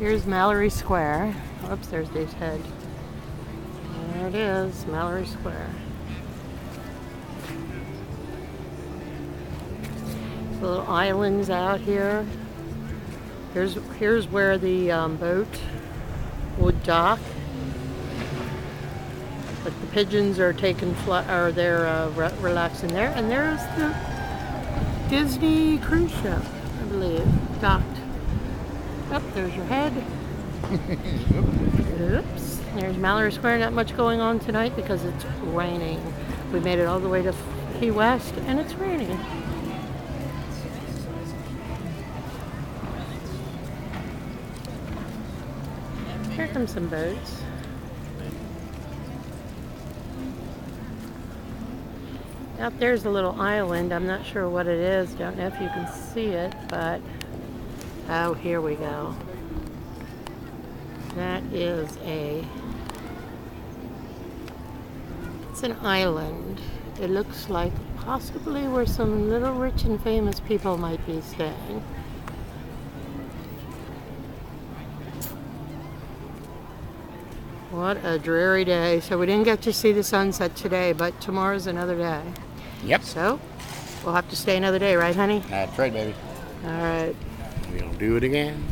Here's Mallory Square. Oops, there's Dave's head. There it is, Mallory Square. Little islands out here. Here's where the boat would dock. But the pigeons are relaxing there, and there's the Disney cruise ship, I believe, docked. Oh, there's your head. Oops. There's Mallory Square. Not much going on tonight because it's raining. We made it all the way to Key West, and it's raining. Here come some boats. Out there's a little island. I'm not sure what it is. Don't know if you can see it, but oh, here we go. That is it's an island. It looks like possibly where some little rich and famous people might be staying. What a dreary day. So we didn't get to see the sunset today, but tomorrow's another day. Yep. So we'll have to stay another day, right, honey? That's right, baby. All right. We'll do it again.